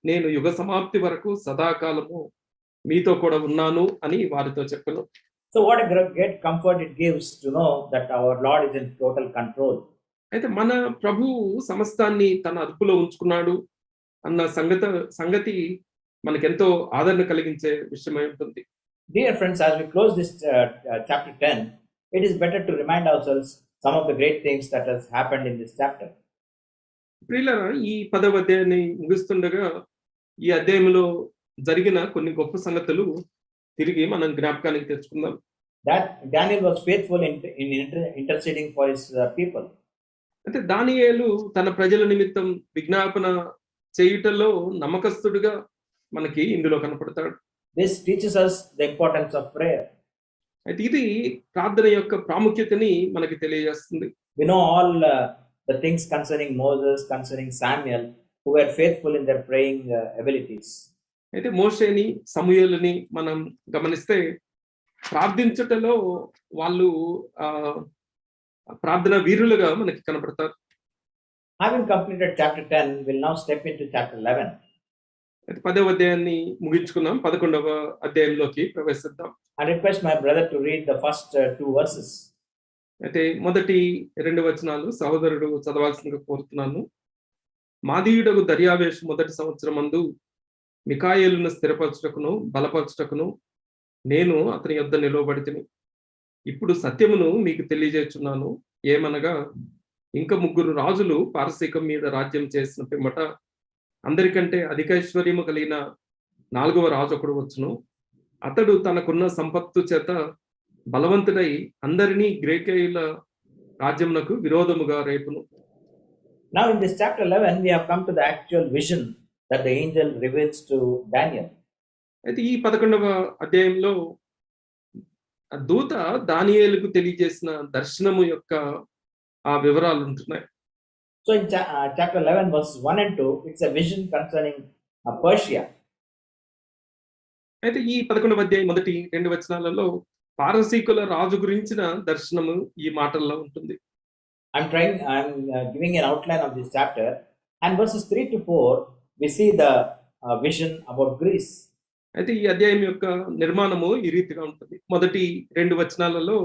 D: నేను యుగ సమాప్తి వరకు సదాకాలము మీతో కూడా ఉన్నాను" అని వారితో చెప్పాను.
A: So what a great comfort it gives to know that our Lord is in total control.
D: అయితే మన ప్రభువు సమస్తాన్ని తన అదుపులో ఉంచుకున్నాడు అన్న సంగతి మనకెంతో ఆదరణ కలిగించే విషయమై ఉంటుంది.
A: Dear friends, as we close this chapter 10, it is better to remind ourselves some of the great things that has happened in this chapter.
D: ప్రియులారా, ఈ 10వ అధ్యాయాన్ని ముగిస్తుండగా ఈ అధ్యాయంలో జరిగిన కొన్ని గొప్ప సంగతులు తిరిగి మనం జ్ఞాపకానికి తెచ్చుకుందాం.
A: That Daniel was faithful in interceding for his people.
D: అంటే దానియేలు తన ప్రజల నిమిత్తం విజ్ఞాపన చేయుటలో నమ్మకస్తుడిగా మనకి ఇందులో కనపడతాడు.
A: This teaches us the importance of prayer.
D: అయితే ఇది ప్రార్థన యొక్క ప్రాముఖ్యతని మనకి తెలియజేస్తుంది.
A: We know all the things concerning Moses, concerning Samuel, who were faithful in their praying abilities.
D: అయితే మోషేని, సమూయేలుని మనం గమనిస్తే ప్రార్థించుటలో వాళ్ళు ప్రార్థన వీరులుగా మనకి కనపడతారు.
A: Having completed chapter 10, we'll now step into chapter 11.
D: 10వ అధ్యాయాన్ని ముగించుకున్నాం. 11వ అధ్యాయంలోకి ప్రవేశిద్దాం.
A: I request my brother to read the first 2 verses.
D: అయితే మొదటి 2 వచనాలు సహోదరుడు చదవాల్సిందిగా కోరుతున్నాను. మాదీయుడగు దర్యావేషు మొదటి సంవత్సరమందు మికాయేలును స్థిరపరచుటకును బలపరచుటకును నేను అతని యొద్ద నిలవబడితిని. ఇప్పుడు సత్యమును మీకు తెలియజేస్తున్నాను. ఏమనగా ఇంక 3 రాజులు పారసీకం మీద రాజ్యం చేసిన పిమ్మట అందరికంటే అధికైశ్వర్యము కలిగిన 4వ రాజు ఒకడు వచ్చును. అతడు తనకున్న సంపత్తు చేత బలవంతుడై అందరినీ గ్రీకేయుల రాజ్యమునకు విరోధముగా రేపును.
A: Now in this chapter 11, we have come to the actual vision that the angel reveals to Daniel.
D: అయితే ఈ 11వ అధ్యాయంలో దూత దానియేలుకు తెలియజేసిన దర్శనము యొక్క ఆ వివరాలు ఉంటున్నాయి.
A: So in chapter 11 verses 1 and 2, it's a vision concerning Persia.
D: అయితే ఈ 11వ అధ్యాయం మొదటి 2 వచనాలలో పారసీకుల రాజు గురించిన దర్శనము ఈ మాటల్లో ఉంటుంది.
A: I'm giving an outline of this chapter, and verses 3 to 4 we see the vision about Greece.
D: అయితే ఈ అధ్యాయం యొక్క నిర్మాణము ఈ రీతిగా ఉంటుంది. మొదటి 2 వచనాలలో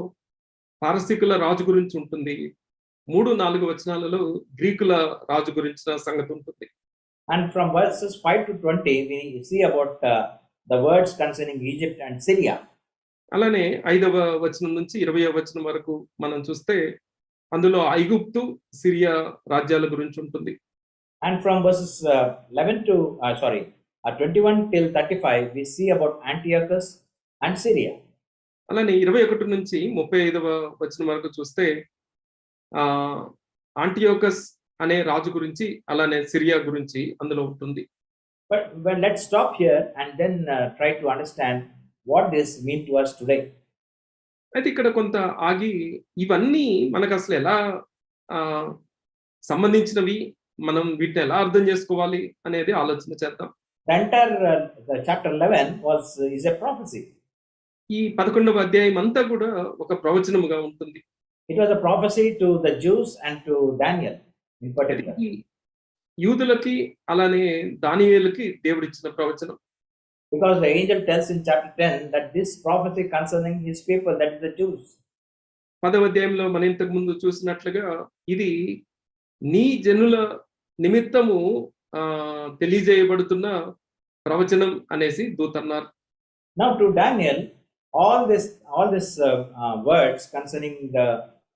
D: పారసీకుల రాజు గురించి ఉంటుంది. 3-4 వచనాలలో గ్రీకుల రాజు గురించిన సంగతి ఉంటుంది.
A: And from verses 5 to 20, we see about the words concerning Egypt and Syria.
D: అలానే 5వ వచనం నుంచి 20వ వచనం వరకు మనం చూస్తే అందులో ఐగుప్తు, సిరియా రాజ్యాల గురించి ఉంటుంది.
A: And from verses 21 till 35, we see about Antiochus and Syria.
D: అలానే 21 నుంచి 35వ వచనం వరకు చూస్తే ఆంటియోకస్ అనే రాజు గురించి, అలానే సిరియా గురించి అందులో ఉంటుంది.
A: But let's stop here and then try to understand what this means to us today.
D: అయితే ఇక్కడ కొంత ఆగి ఇవన్నీ మనకు అసలు ఎలా సంబంధించినవి, మనం వీటిని ఎలా అర్థం చేసుకోవాలి అనేది ఆలోచన చేద్దాం.
A: The entire chapter 11 is a prophecy.
D: ఈ 11వ అధ్యాయం అంతా కూడా ఒక ప్రవచనముగా ఉంటుంది.
A: It was a prophecy to the Jews and to Daniel in particular.
D: యూదులకి అలానే దానియేలుకి దేవుడిచ్చిన ప్రవచనం.
A: Because the angel tells in chapter 10 that this prophecy concerning his people, that is the Jews.
D: 10వ అధ్యాయంలో మనం ఇంతకు ముందు చూసినట్లుగా ఇది నీ జనుల నిమిత్తము తెలియజేయబడుతున్న ప్రవచనం అనేసి దూత అన్నారు.
A: Now to Daniel, all this words concerning the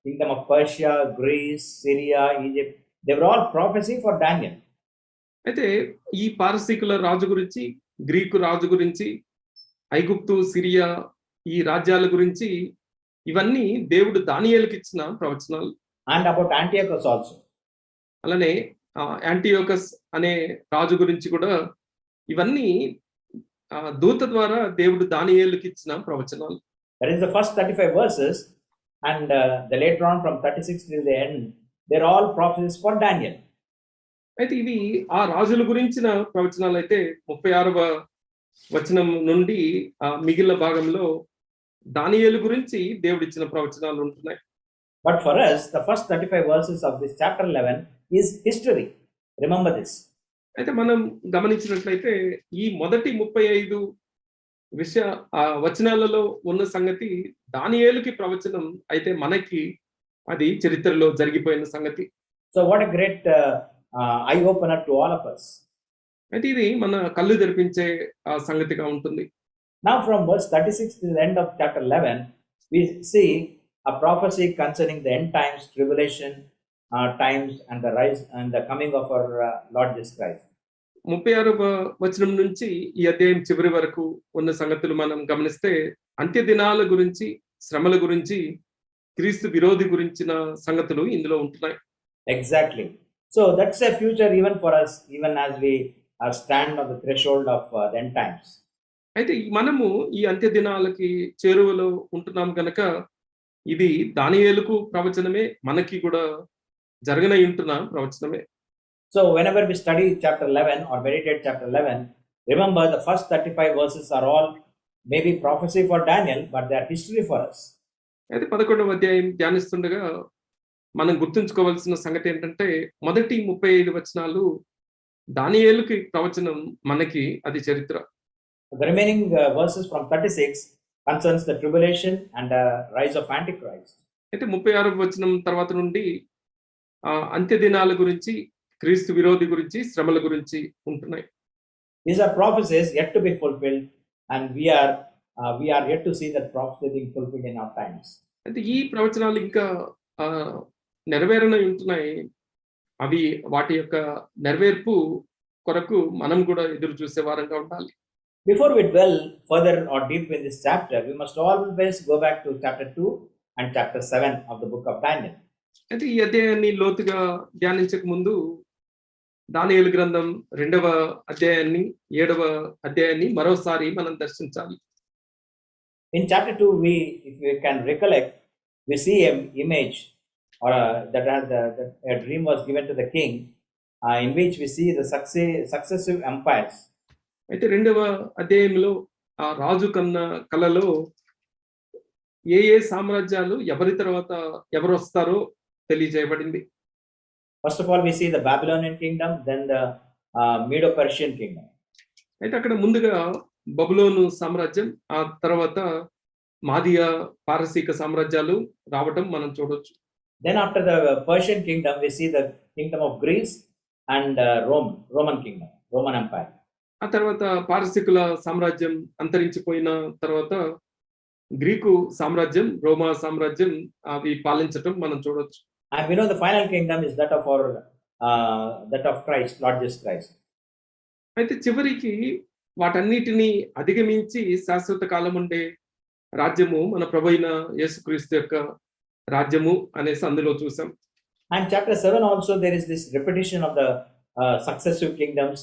A: kingdom of Persia, Greece, Syria, Egypt, they were all prophecy for Daniel.
D: అయితే ఈ పారసీకుల రాజు గురించి, గ్రీకు రాజు గురించి, ఐగుప్తు, సిరియా ఈ రాజ్యాల గురించి ఇవన్నీ దేవుడు దానియేలుకి ఇచ్చిన ప్రవచనాలు.
A: And about Antiochus also.
D: అలానే యాంటియోకస్ అనే రాజు గురించి కూడా ఇవన్నీ దూత ద్వారా దేవుడు దానియేలుకి ఇచ్చిన ప్రవచనాలు.
A: That is the first 35 verses, and the later on from 36 till the end, they're all prophecies for Daniel.
D: అయితే ఇవి ఆ రాజుల గురించిన ప్రవచనాలు అయితే 36వ వచనం నుండి మిగిలిన భాగంలో దానియేలు గురించి దేవుడు ఇచ్చిన ప్రవచనాలు ఉంటున్నాయి.
A: But for us, the first 35 verses of this chapter 11 is history. Remember this.
D: అయితే మనం గమనించినట్లయితే ఈ మొదటి 35 వచనాలలో ఉన్న సంగతి దానియేలుకి ప్రవచనం అయితే మనకి అది చరిత్రలో జరిగిపోయిన సంగతి.
A: So what a great eye opener to all of us.
D: అయితే ఇది మన కళ్ళు తెరిపించే సంగతిగా ఉంటుంది.
A: Now from verse 36 to the end of chapter 11, we see a prophecy concerning the end times, tribulation times, and the rise and the coming of our Lord Jesus Christ.
D: 36వ వచనం నుంచి ఈ అధ్యాయం చివరి వరకు ఉన్న సంగతులు మనం గమనిస్తే అంత్య దినాల గురించి, శ్రమల గురించి, క్రీస్తు విరోధి గురించిన సంగతులు ఇందులో ఉంటున్నాయి.
A: Exactly. So that's a future even for us, even as we stand on the threshold of the end times.
D: అయితే మనము ఈ అంత్య దినాలకి చేరువలో ఉంటున్నాం కనుక ఇది దానియేలుకు ప్రవచనమే, మనకి కూడా జరగనై ఉంటున్న ప్రవచనమే.
A: So whenever we study chapter 11 or meditate chapter 11, remember the first 35 verses are all maybe prophecy for Daniel, but they are history for us.
D: అయితే 11వ అధ్యాయం ధ్యానిస్తుండగా మనం గుర్తుంచుకోవాల్సిన సంగతి ఏంటంటే మొదటి 35 వచనాలు దానియేలుకి ప్రవచనం, మనకి అది చరిత్ర.
A: The remaining verses from 36 concerns the tribulation and the rise of Antichrist.
D: అయితే 36వ వచనం తర్వాత నుండి అంత్య దినాల గురించి, క్రీస్తు విరోధి గురించి, శ్రమల గురించి ఉంటున్నాయి.
A: These are prophecies yet to be fulfilled, and we are yet to see that prophecy being fulfilled in our times.
D: అయితే ఈ ప్రవచనాలు ఇంకా నెరవేరనై ఉంటున్నాయి. అవి వాటి యొక్క నెరవేర్పు కొరకు మనం కూడా ఎదురు చూసే వారంగా ఉండాలి.
A: Before we dwell further or deep in this chapter, we must always go back to chapter 2 and chapter 7 of the book of Daniel.
D: అయితే ఈ అధ్యాయాన్ని లోతుగా ధ్యానించక ముందు దానియేలు గ్రంథం 2వ అధ్యాయాన్ని, 7వ అధ్యాయాన్ని మరోసారి మనం దర్శించాలి.
A: In chapter 2, if we can recollect, we see an image or that a dream was given to the king, in which we see the successive empires.
D: అయితే 2వ అధ్యాయంలో ఆ రాజు కన్న కలలో ఏ సామ్రాజ్యాలు ఎవరి తర్వాత ఎవరు వస్తారో తెలియజేయబడింది.
A: First of all, we see the Babylonian kingdom, then the Medo-Persian kingdom.
D: అయితే అక్కడ ముందుగా బబులోను సామ్రాజ్యం, ఆ తర్వాత మాదియా పారసీక సామ్రాజ్యాలు రావటం మనం చూడొచ్చు.
A: Then after the Persian kingdom, we see the kingdom of Greece and Roman kingdom, Roman Empire.
D: ఆ తర్వాత పారసీకుల సామ్రాజ్యం అంతరించిపోయిన తర్వాత గ్రీకు సామ్రాజ్యం, రోమా సామ్రాజ్యం అవి పాలించటం మనం చూడొచ్చు.
A: And we know the final kingdom is that of Christ, Lord Jesus Christ.
D: అయితే చివరికి వాటన్నిటిని అధిగమించి శాశ్వత కాలం ఉండే రాజ్యము మన ప్రభు అయిన యేసుక్రీస్తు యొక్క రాజ్యము అనేసి అందులో చూసాం.
A: And chapter 7 also there is this repetition of the successive kingdoms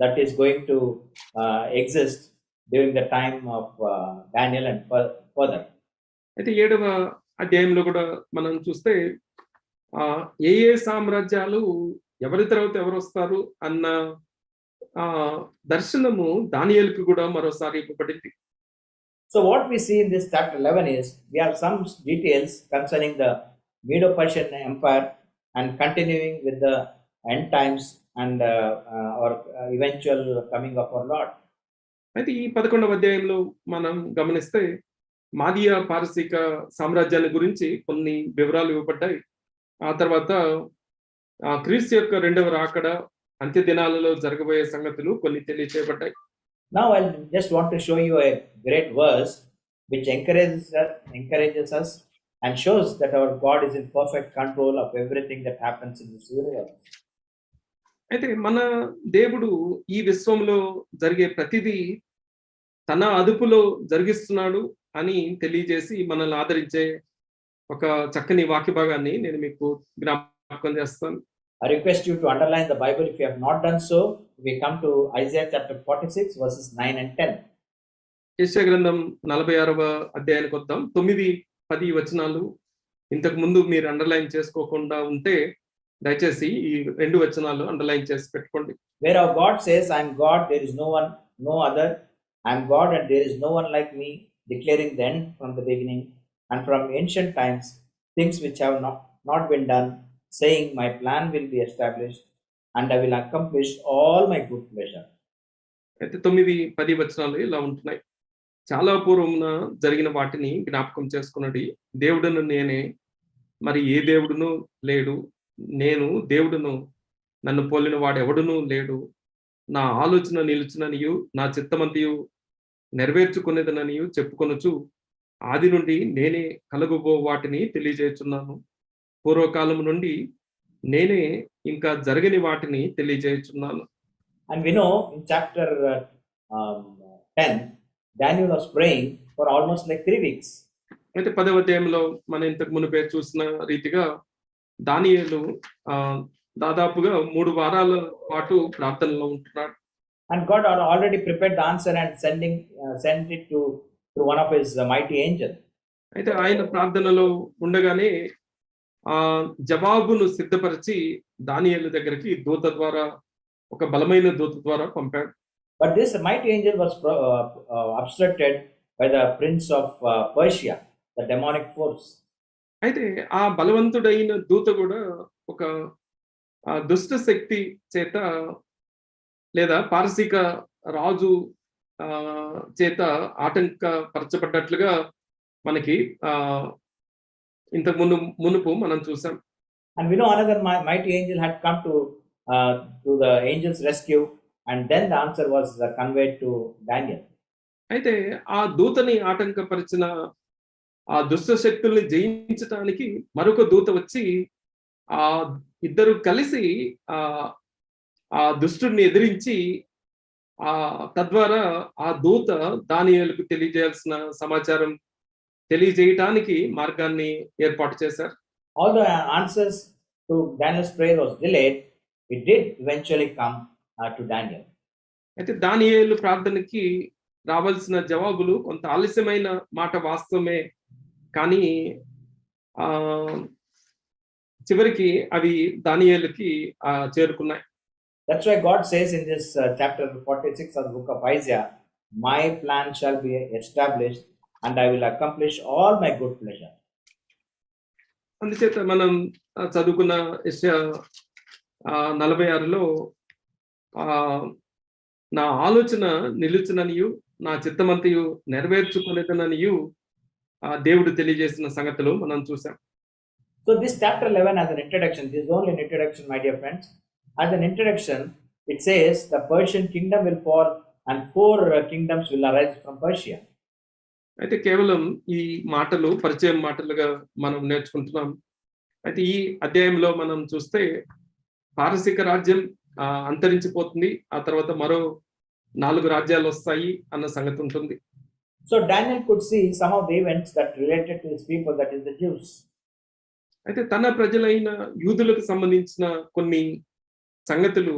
A: that is going to exist during the time of Daniel and further.
D: అయితే 7వ అధ్యాయంలో కూడా మనం చూస్తే ఏ సామ్రాజ్యాలు ఎవరి తర్వాత ఎవరు వస్తారు అన్న దర్శనము దానియేలుకు కూడా మరోసారి ఇవ్వబడింది.
A: So what we see in this chapter 11 is we have some details concerning the Medo-Persian Empire and continuing with the end times and or eventual coming of our Lord.
D: అయితే ఈ 11వ అధ్యాయంలో మనం గమనిస్తే మాదియా పారసీక సామ్రాజ్యాన్ని గురించి కొన్ని వివరాలు ఇవ్వబడ్డాయి. ఆ తర్వాత క్రీస్తు యొక్క 2వ రాకడ, అంత్య దినాలలో జరగబోయే సంగతులు కొన్ని తెలియచేయబడ్డాయి.
A: Now I just want to show you a great verse which encourages us and shows that our God is in perfect control of everything that happens in this universe.
D: అయితే మన దేవుడు ఈ విశ్వంలో జరిగే ప్రతిదీ తన అదుపులో జరిగిస్తున్నాడు అని తెలియజేసి మనల్ని ఆదరించే ఒక చక్కని వాక్య భాగాన్ని నేను మీకు జ్ఞాపకం చేస్తాను.
A: I request you to underline the Bible if you have not done so. We come to Isaiah chapter 46 verses 9 and 10.
D: యెషయా గ్రంథం 46వ అధ్యాయానికి వద్దాం. 9-10 వచనాలు ఇంతకు ముందు మీరు అండర్లైన్ చేసుకోకుండా ఉంటే దయచేసి ఈ 2 వచనాలు అండర్లైన్ చేసి పెట్టుకోండి.
A: Where our God says, I am God, there is no other. I am God and there is no one like me, declaring the end from the beginning and from ancient times, things which have not been done, saying, my plan will be established and I will accomplish all my good pleasure.
D: అయితే 9-10 వచనాలు ఇలా ఉంటున్నాయి. చాలా పూర్వమున జరిగిన వాటిని జ్ఞాపకం చేసుకున్నది దేవుడును నేనే, మరి ఏ దేవుడును లేడు, నేను దేవుడును, నన్ను పోలిన వాడు ఎవడునూ లేడు, నా ఆలోచన నిలుచుననియు నా చిత్తమంతియు నెరవేర్చుకునేదననియు చెప్పుకొనుచు ఆది నుండి నేనే కలుగుబో వాటిని తెలియజేయుచున్నాను, పూర్వకాలము నుండి నేనే ఇంకా జరగని వాటిని తెలియజేయుచున్నాను.
A: And we know in chapter 10 Daniel was praying for almost like 3 weeks.
D: అయితే 10వ అధ్యాయంలో మనం ఇంతకు మునుపే చూసిన రీతిగా దానియేలు దాదాపుగా 3 వారాల పాటు ప్రార్థనలో ఉంటున్నాడు.
A: And God had already prepared the answer and sent it to one of his mighty angels.
D: అయితే ఆయన ప్రార్థనలో ఉండగానే జవాబును సిద్ధపరిచి దానియేలు దగ్గరికి దూత ద్వారా, ఒక బలమైన దూత ద్వారా పంపాడు.
A: But this mighty angel was obstructed by the prince of Persia, the demonic force.
D: అయితే ఆ బలవంతుడైన దూత కూడా ఒక దుష్ట శక్తి చేత లేదా పారసీక రాజు చేత ఆటంకపరచబడ్డట్లుగా మనకి ఇంతకు మునుపు మనం చూసాం.
A: And we know another mighty angel had come to the angel's rescue, and then the answer was conveyed to Daniel.
D: అయితే ఆ దూతని ఆటంకపరిచిన ఆ దుష్ట శక్తుల్ని జయించటానికి మరొక దూత వచ్చి ఆ ఇద్దరు కలిసి ఆ దుష్టుడిని ఎదిరించి తద్వారా ఆ దూత దానియేలుకు తెలియజేయాల్సిన సమాచారం తెలియజేయటానికి మార్గాన్ని ఏర్పాటు చేశారు.
A: Although answers to Daniel's prayer was delayed, it did eventually come to Daniel.
D: అయితే దానియేలు ప్రార్థనకి రావాల్సిన జవాబులు కొంత ఆలస్యమైన మాట వాస్తవమే, కానీ చివరికి అవి దానియేలుకి చేరుకున్నాయి.
A: That's why God says in this chapter 46 of the book of Isaiah, my plan shall be established and I will accomplish all my good pleasure.
D: అందుచేత మనం చదువుకున్న యెషయా 46లో నా ఆలోచన నిలుచుననియు నా చిత్తమంతయు నెరవేర్చుకునేదననియు దేవుడు తెలియజేసిన సంగతులు మనం చూసాం.
A: So this chapter 11 as an introduction, this is only an introduction, my dear friends. As an introduction, it says the Persian kingdom will fall and 4 kingdoms will arise from Persia.
D: అయితే కేవలం ఈ మాటలు పరిచయం మాటలుగా మనం నేర్చుకుంటున్నాం. అయితే ఈ అధ్యాయంలో మనం చూస్తే పారసీక రాజ్యం అంతరించిపోతుంది, ఆ తర్వాత మరో 4 రాజ్యాలు వస్తాయి అన్న సంగతి ఉంటుంది.
A: So Daniel could see some of the events that related to his people, that is the Jews.
D: అయితే తన ప్రజలైన యూదులకు సంబంధించిన కొన్ని సంగతులు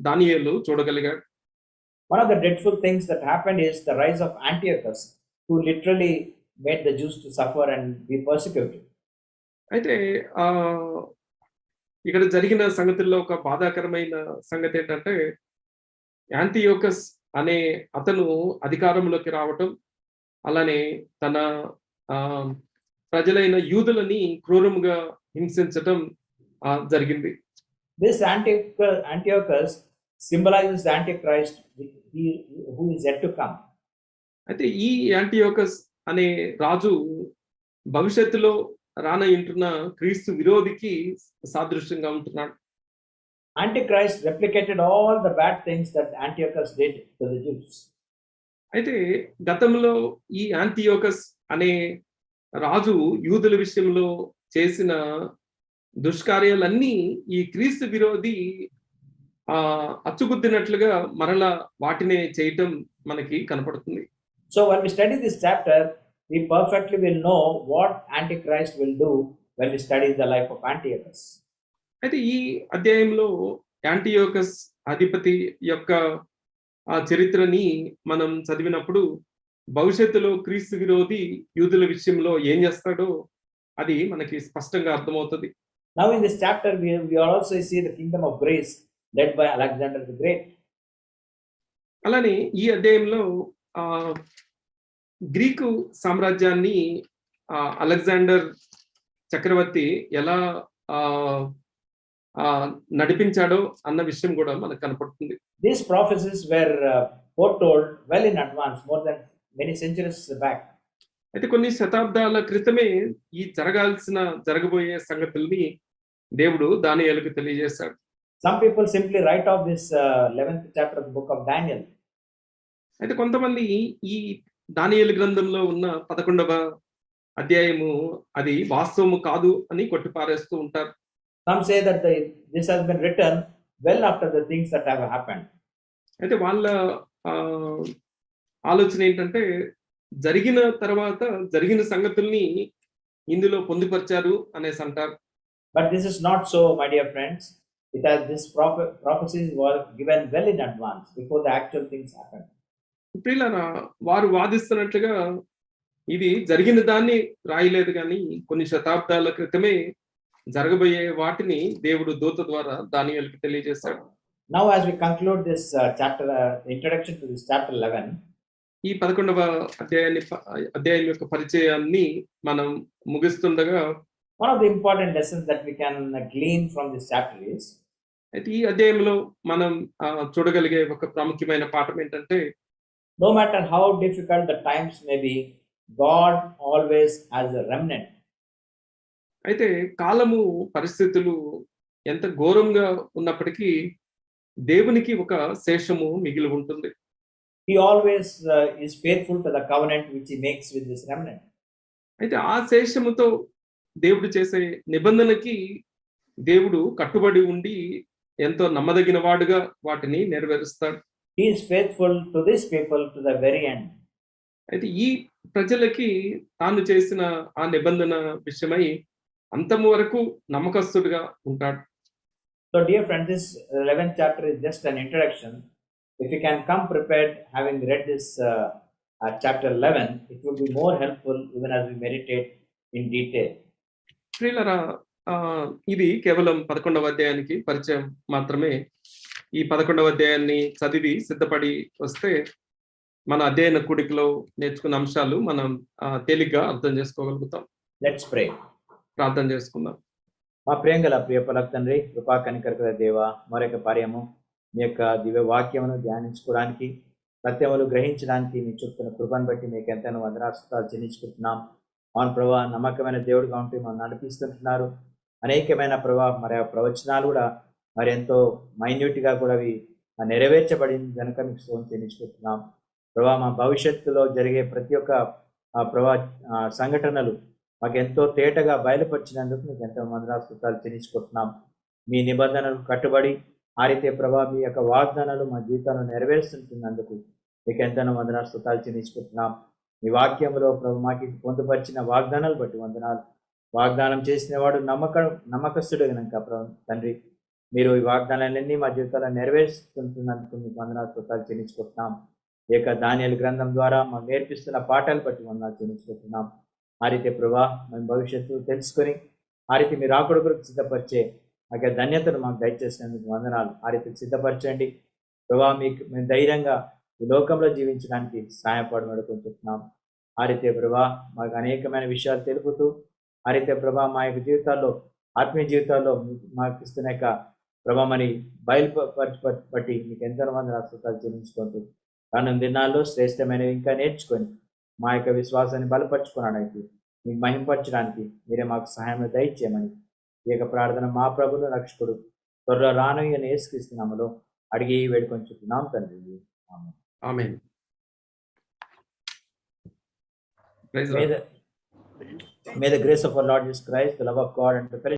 D: దానియేలు చూడగలిగాడు.
A: One of the dreadful things that happened is the rise of Antiochus, who literally made the Jews to suffer and be persecuted.
D: అయితే ఇక్కడ జరిగిన సంగతుల్లో ఒక బాధాకరమైన సంగతి ఏంటంటే, యాంటియోకస్ అనే అతను అధికారంలోకి రావటం, అలానే తన ప్రజలైన యూదులని క్రూరముగా హింసించటం జరిగింది.
A: This Antiochus symbolizes the Antichrist who is yet to come.
D: అయితే ఈ యాంటియోకస్ అనే రాజు భవిష్యత్తులో రానయుంటున్న క్రీస్తు విరోధికి సాదృశ్యంగా ఉంటున్నాడు.
A: Antichrist replicated all the bad things that Antiochus did to the Jews.
D: అయితే గతంలో ఈ యాంటియోకస్ అనే రాజు యూదుల విషయంలో చేసిన దుష్కార్యాలన్నీ ఈ క్రీస్తు విరోధి అచ్చుగుద్దినట్లుగా మరలా వాటినే చేయటం మనకి కనపడుతుంది.
A: So when we study this chapter, we perfectly will know what Antichrist will do when we study the life of Antiochus.
D: అయితే ఈ అధ్యాయంలో యాంటియోకస్ అధిపతి యొక్క చరిత్రని మనం చదివినప్పుడు భవిష్యత్తులో క్రీస్తు విరోధి యూదుల విషయంలో ఏం చేస్తాడో అది మనకి స్పష్టంగా అర్థమవుతుంది.
A: Now in this chapter we also see the kingdom of Greece led by Alexander the Great.
D: అలానే ఈ అధ్యాయంలో గ్రీకు సామ్రాజ్యాన్ని అలెగ్జాండర్ చక్రవర్తి ఎలా నడిపించాడో అన్న విషయం కూడా మనకు కనపడుతుంది.
A: These prophecies were foretold well in advance, more than many centuries back.
D: అయితే కొన్ని శతాబ్దాల క్రితమే ఈ జరగబోయే సంగతుల్ని దేవుడు దానియేలుకు తెలియజేశాడు.
A: Some people simply write off this 11th chapter of the book of Daniel.
D: అయితే కొంతమంది ఈ దానియేలు గ్రంథంలో ఉన్న 11వ అధ్యాయము అది వాస్తవము కాదు అని కొట్టిపారేస్తూ ఉంటారు.
A: Some say that this has been written well after the things that have happened.
D: అయితే వాళ్ళ ఆలోచన ఏంటంటే జరిగిన తర్వాత జరిగిన సంగతుల్ని ఇందులో పొందుపరిచారు అనేసి అంటారు.
A: But this is not so, my dear friends. This prophecies were given well in advance before the actual things happened.
D: ప్రియులారా, వారు వాదిస్తున్నట్లుగా ఇది జరిగిన దాన్ని రాయలేదు, కానీ కొన్ని శతాబ్దాల క్రితమే జరగబోయే వాటిని దేవుడు దూత ద్వారా దానియేలుకు తెలియజేశాడు.
A: Now as we conclude this chapter, introduction to this chapter 11,
D: ఈ 11వ అధ్యాయం యొక్క పరిచయాన్ని మనం ముగిస్తుండగా
A: one of the important lessons that we can glean from this chapter is,
D: అయితే ఈ అధ్యాయంలో మనం చూడగలిగే ఒక ప్రాముఖ్యమైన పాఠం ఏంటంటే,
A: no matter how difficult the times may be, God always has a remnant.
D: అయితే కాలము పరిస్థితులు ఎంత ఘోరంగా ఉన్నప్పటికీ దేవునికి ఒక శేషము మిగిలి ఉంటుంది.
A: He always is faithful to the covenant which he makes with this remnant.
D: అయితే ఆ శేషముతో దేవుడు చేసే నిబంధనకి దేవుడు కట్టుబడి ఉండి ఎంతో నమ్మదగిన వాడుగా వాటిని నెరవేరుస్తాడు.
A: He is faithful to this people to the very end.
D: అయితే ఈ ప్రజలకి తాను చేసిన ఆ నిబంధన విషయమై అంతము వరకు నమ్మకస్తుడిగా ఉంటాడు.
A: So dear friends, this 11th chapter is just an introduction. If you can come prepared, having read this chapter 11, it will be more helpful even as we meditate in detail.
D: ప్రియులారా, ఇది కేవలం 11వ అధ్యాయానికి పరిచయం మాత్రమే. ఈ 11వ అధ్యాయాన్ని చదివి సిద్ధపడి వస్తే మన అధ్యయన కూడికలో నేర్చుకున్న అంశాలు మనం తేలిగ్గా అర్థం చేసుకోగలుగుతాం.
A: Let's pray.
D: ప్రార్థన చేసుకుందాం.
A: మా ప్రియంగల ప్రియ పలక తండ్రి, కృపా కనికర దేవ, మరొక పర్యము మీ యొక్క దివ్య వాక్యమును ధ్యానించుకోవడానికి సత్యములు గ్రహించడానికి మీ చెప్తున్న కృపను బట్టి మీకు ఎంతైనా వందనాలు చెల్లించుకుంటున్నాం. అవును ప్రభా, నమ్మకమైన దేవుడిగా ఉంటే మనం నడిపిస్తుంటున్నారు. అనేకమైన ప్రభా మరి ఆ ప్రవచనాలు కూడా మరి ఎంతో మైన్యూట్గా కూడా అవి నెరవేర్చబడింది కనుక మీకు స్తోత్రం చెల్లించుకుంటున్నాం. ప్రభా, మా భవిష్యత్తులో జరిగే ప్రతి ఒక్క ప్రభా సంఘటనలు మాకు ఎంతో తేటగా బయలుపరిచినందుకు మీకు ఎంతో వందనాలు చెల్లించుకుంటున్నాం. మీ నిబంధనలు కట్టుబడి ఆ రీతే ప్రభా మీ యొక్క వాగ్దానాలు మా జీవితాలను నెరవేరుస్తున్నందుకు మీకు ఎంతైనా వందనాలు చెల్లించుకుంటున్నాం. మీ వాక్యంలో ప్రభు మాకు పొందుపరిచిన వాగ్దానాలు బట్టి వందనాలు. వాగ్దానం చేసిన వాడు నమ్మకస్తుడు కనుక తండ్రి, మీరు ఈ వాగ్దానాలన్నీ మా జీవితాల్లో నెరవేరుస్తున్నందుకు మీకు వందనాలు చెల్లించుకుంటున్నాం. ఈ యొక్క దానియేలు గ్రంథం ద్వారా మాకు నేర్పిస్తున్న పాఠాలు బట్టి వందనాలు చెల్లించుకుంటున్నాం. ఆ రీతి ప్రభా మేము భవిష్యత్తు తెలుసుకొని ఆ రీతి మీరు రాకడ కొరకు సిద్ధపరిచే ఆ ధన్యతను మాకు దయచేసినందుకు వందనాలు. ఆ రీతి సిద్ధపరచండి ప్రభా. మేము ధైర్యంగా ఈ లోకంలో జీవించడానికి సహాయపడమని చెప్తున్నాం. ఆ రీతి ప్రభా మాకు అనేకమైన విషయాలు తెలుపుతూ ఆ రీతి ప్రభా మా యొక్క జీవితాల్లో ఆత్మీయ జీవితాల్లో మాకు ఇస్తున్న యొక్క ప్రభామని బట్టి మీకు ఎంతో వందనాలు చెల్లించుకుంటూ రానున్న దినాల్లో శ్రేష్టమైనవి ఇంకా నేర్చుకొని మా యొక్క విశ్వాసాన్ని బలపరుచుకోవడానికి మీకు మహింపరచడానికి మీరే మాకు సహాయం దయచేయమని ఈ యొక్క ప్రార్థన మా ప్రభువును రక్షకుడు త్వరలో రానయ్య యేసుక్రీస్తునామములో అడిగి వేడుకొని చుట్టున్నాం తండ్రి.
D: ఆమేన్.
A: May the grace of our Lord Jesus Christ, the love of God, and the fellowship